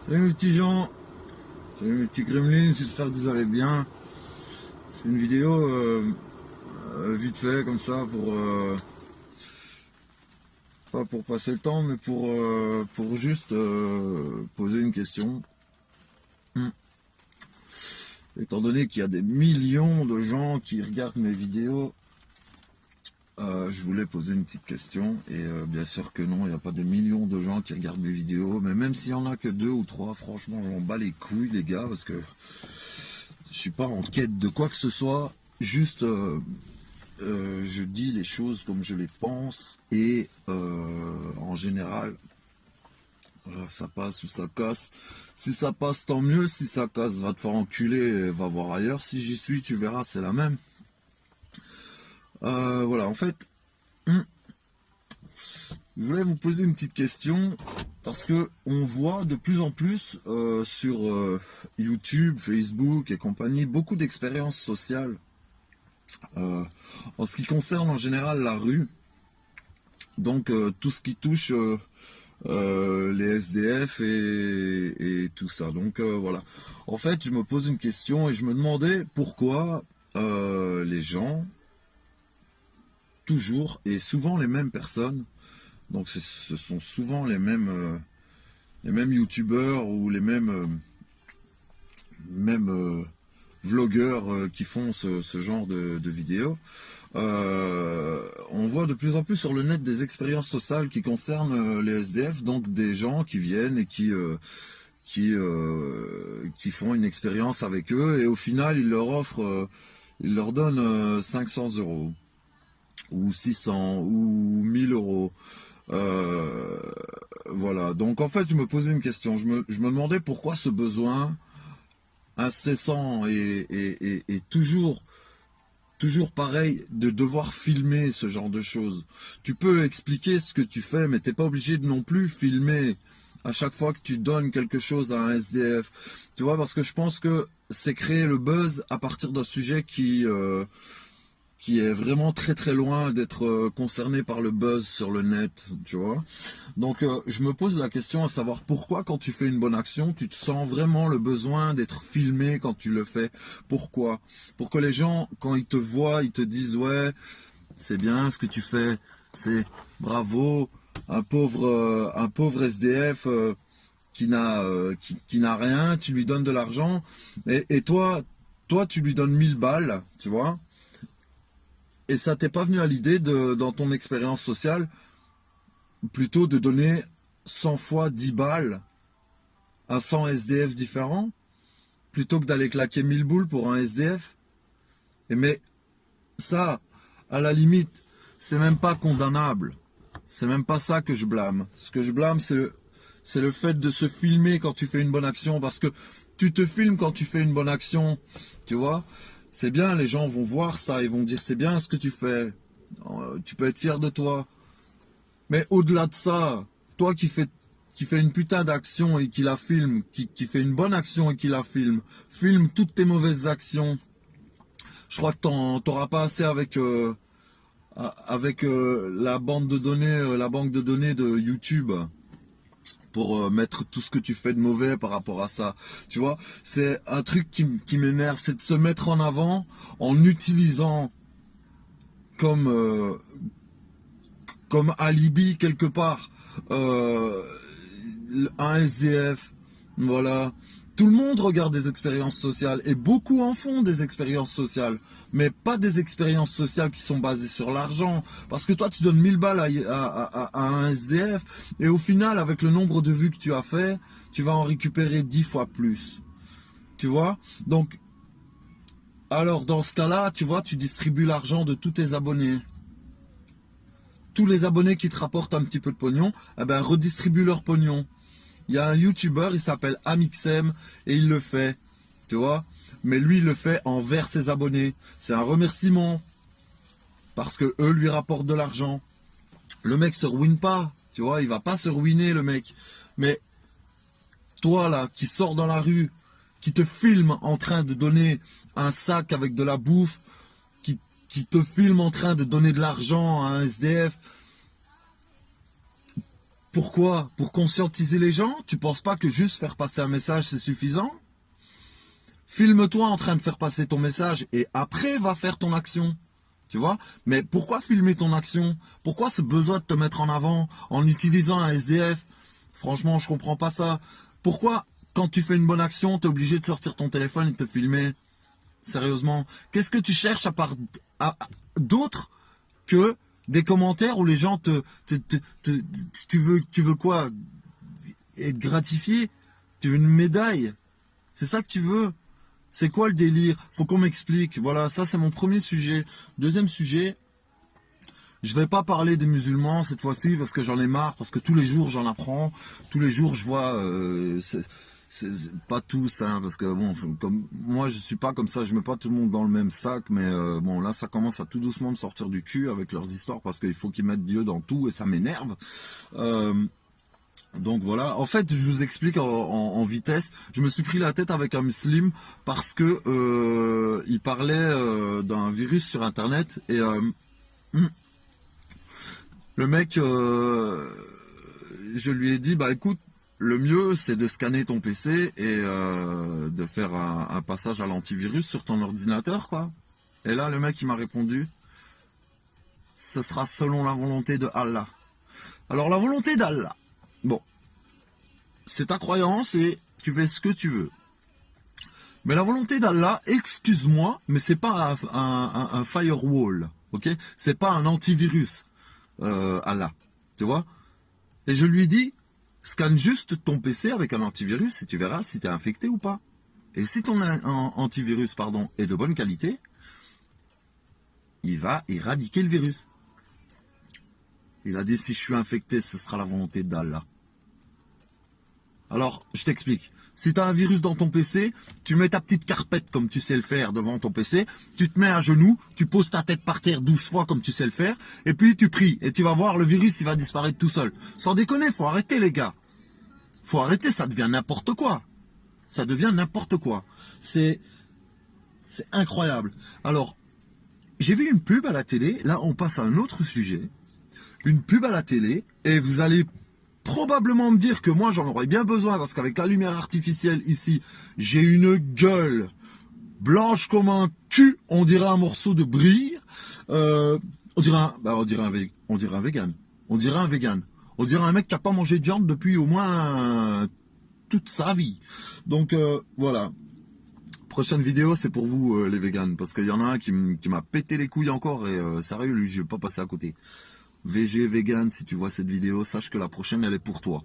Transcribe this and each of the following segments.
Salut mes petits gens, salut mes petits gremlins, j'espère que vous allez bien. C'est une vidéo vite fait comme ça pas pour passer le temps mais pour juste poser une question. Étant donné qu'il y a des millions de gens qui regardent mes vidéos, je voulais poser une petite question et bien sûr que non, il n'y a pas des millions de gens qui regardent mes vidéos, mais même s'il y en a que 2 ou 3, franchement j'en bats les couilles les gars, parce que je suis pas en quête de quoi que ce soit, juste je dis les choses comme je les pense et en général ça passe ou ça casse. Si ça passe tant mieux, si ça casse va te faire enculer, va voir ailleurs. Si j'y suis tu verras, c'est la même. Voilà, en fait, je voulais vous poser une petite question parce que on voit de plus en plus sur YouTube, Facebook et compagnie beaucoup d'expériences sociales en ce qui concerne en général la rue. Donc tout ce qui touche les SDF et tout ça. Donc voilà. En fait, je me pose une question et je me demandais pourquoi les gens, toujours et souvent les mêmes personnes, donc ce sont souvent les mêmes youtubeurs ou les mêmes vlogueurs qui font ce genre de vidéos. On voit de plus en plus sur le net des expériences sociales qui concernent les SDF, donc des gens qui viennent et qui font une expérience avec eux et au final ils leur offrent, ils leur donnent 500 euros ou 600 ou 1000 euros. Voilà, donc en fait je me posais une question, je me demandais pourquoi ce besoin incessant et toujours pareil de devoir filmer ce genre de choses. Tu peux expliquer ce que tu fais, mais t'es pas obligé de non plus filmer à chaque fois que tu donnes quelque chose à un SDF. Tu vois, parce que je pense que c'est créer le buzz à partir d'un sujet qui est vraiment très très loin d'être concerné par le buzz sur le net, tu vois. Donc je me pose la question à savoir pourquoi quand tu fais une bonne action, tu te sens vraiment le besoin d'être filmé quand tu le fais. Pourquoi? Pour que les gens, quand ils te voient, ils te disent ouais, c'est bien ce que tu fais, c'est bravo, un pauvre SDF qui n'a rien, tu lui donnes de l'argent et toi tu lui donnes 1000 balles, tu vois. Et ça t'est pas venu à l'idée dans ton expérience sociale, plutôt de donner 100 fois 10 balles à 100 SDF différents, plutôt que d'aller claquer 1000 boules pour un SDF? Et mais ça, à la limite, c'est même pas condamnable. C'est même pas ça que je blâme. Ce que je blâme, c'est le fait de se filmer quand tu fais une bonne action, parce que tu te filmes quand tu fais une bonne action, tu vois. C'est bien, les gens vont voir ça, ils vont dire c'est bien ce que tu fais, tu peux être fier de toi. Mais au-delà de ça, toi qui fait une putain d'action et qui la filme, qui fait une bonne action et qui la filme, filme toutes tes mauvaises actions. Je crois que t'auras pas assez avec la bande de données, la banque de données de YouTube pour mettre tout ce que tu fais de mauvais par rapport à ça. Tu vois, c'est un truc qui m'énerve, c'est de se mettre en avant en utilisant comme comme alibi quelque part euh, un SDF. Voilà. Tout le monde regarde des expériences sociales et beaucoup en font des expériences sociales, mais pas des expériences sociales qui sont basées sur l'argent. Parce que toi, tu donnes 1000 balles à un SDF et au final, avec le nombre de vues que tu as fait, tu vas en récupérer 10 fois plus. Tu vois? Donc, alors dans ce cas-là, tu vois, tu distribues l'argent de tous tes abonnés. Tous les abonnés qui te rapportent un petit peu de pognon, eh ben, redistribue leur pognon. Il y a un YouTuber, il s'appelle Amixem et il le fait, tu vois. Mais lui, il le fait envers ses abonnés. C'est un remerciement parce que eux lui rapportent de l'argent. Le mec se ruine pas, tu vois. Il va pas se ruiner, le mec. Mais toi là, qui sors dans la rue, qui te filme en train de donner un sac avec de la bouffe, qui te filme en train de donner de l'argent à un SDF, Pourquoi? Pour conscientiser les gens? Tu penses pas que juste faire passer un message, c'est suffisant? Filme-toi en train de faire passer ton message et après va faire ton action. Tu vois? Mais pourquoi filmer ton action? Pourquoi ce besoin de te mettre en avant en utilisant un SDF? Franchement, je comprends pas ça. Pourquoi, quand tu fais une bonne action, t'es obligé de sortir ton téléphone et de te filmer? Sérieusement, qu'est-ce que tu cherches d'autre que des commentaires où les gens tu veux quoi? Être gratifié? Tu veux une médaille? C'est ça que tu veux? C'est quoi le délire? Faut qu'on m'explique. Voilà, ça c'est mon premier sujet. Deuxième sujet, je vais pas parler des musulmans cette fois-ci parce que j'en ai marre, parce que tous les jours j'en apprends, tous les jours je vois, c'est pas tous, hein, parce que bon, comme moi je suis pas comme ça, je mets pas tout le monde dans le même sac, mais bon là ça commence à tout doucement me sortir du cul avec leurs histoires parce qu'il faut qu'ils mettent Dieu dans tout et ça m'énerve. Donc voilà, en fait je vous explique en vitesse, je me suis pris la tête avec un musulman parce que il parlait d'un virus sur internet et le mec, je lui ai dit, bah écoute, le mieux c'est de scanner ton PC et de faire un passage à l'antivirus sur ton ordinateur quoi. Et là le mec il m'a répondu, ce sera selon la volonté de Allah. Alors la volonté d'Allah, bon, c'est ta croyance et tu fais ce que tu veux. Mais la volonté d'Allah, excuse-moi, mais c'est pas un firewall, ok? C'est pas un antivirus, Allah, tu vois? Et je lui dis, scanne juste ton PC avec un antivirus et tu verras si tu es infecté ou pas. Et si ton antivirus, pardon, est de bonne qualité, il va éradiquer le virus. Il a dit, si je suis infecté, ce sera la volonté d'Allah. Alors, je t'explique. Si tu as un virus dans ton PC, tu mets ta petite carpette comme tu sais le faire devant ton PC, tu te mets à genoux, tu poses ta tête par terre 12 fois comme tu sais le faire, et puis tu pries, et tu vas voir, le virus, il va disparaître tout seul. Sans déconner, faut arrêter les gars. Faut arrêter, ça devient n'importe quoi. Ça devient n'importe quoi. C'est incroyable. Alors, j'ai vu une pub à la télé, là on passe à un autre sujet, une pub à la télé, et vous allez probablement me dire que moi j'en aurais bien besoin parce qu'avec la lumière artificielle ici, j'ai une gueule blanche comme un cul, on dirait un morceau de brie, on dirait un vegan, on dirait un vegan, on dirait un mec qui a pas mangé de viande depuis au moins toute sa vie. Donc voilà. Prochaine vidéo, c'est pour vous les vegans, parce qu'il y en a un qui m'a pété les couilles encore et sérieux, lui, je vais pas passer à côté. VG vegan, si tu vois cette vidéo, sache que la prochaine elle est pour toi.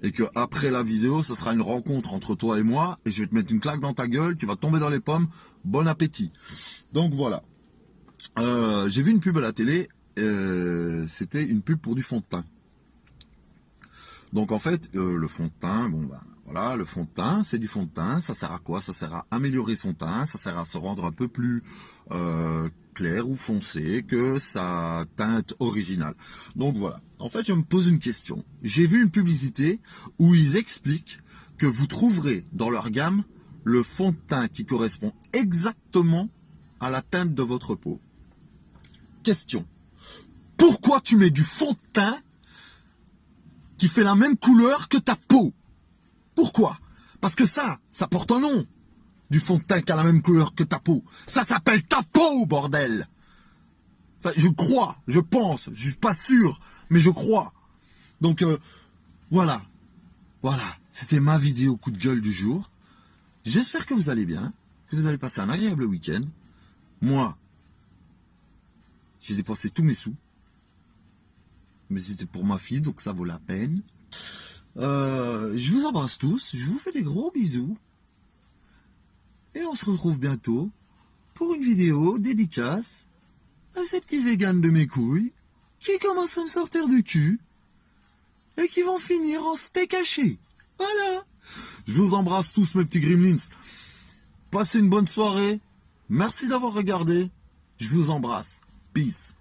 Et que après la vidéo, ce sera une rencontre entre toi et moi, et je vais te mettre une claque dans ta gueule, tu vas tomber dans les pommes, bon appétit. Donc voilà. J'ai vu une pub à la télé, c'était une pub pour du fond de teint. Donc en fait, le fond de teint, bon ben voilà, le fond de teint, c'est du fond de teint, ça sert à quoi? Ça sert à améliorer son teint, ça sert à se rendre un peu plus clair ou foncé que sa teinte originale. Donc voilà, en fait je me pose une question. J'ai vu une publicité où ils expliquent que vous trouverez dans leur gamme le fond de teint qui correspond exactement à la teinte de votre peau. Question. Pourquoi tu mets du fond de teint qui fait la même couleur que ta peau? Pourquoi? Parce que ça porte un nom. Du fond de teint qui a la même couleur que ta peau. Ça s'appelle ta peau, bordel. Enfin, je crois, je pense, je suis pas sûr, mais je crois. Donc, voilà. Voilà, c'était ma vidéo coup de gueule du jour. J'espère que vous allez bien, que vous avez passé un agréable week-end. Moi, j'ai dépensé tous mes sous. Mais c'était pour ma fille, donc ça vaut la peine. Je vous embrasse tous, je vous fais des gros bisous. Et on se retrouve bientôt pour une vidéo dédicace à ces petits végans de mes couilles qui commencent à me sortir du cul et qui vont finir en steak haché. Voilà. Je vous embrasse tous mes petits gremlins. Passez une bonne soirée. Merci d'avoir regardé. Je vous embrasse. Peace.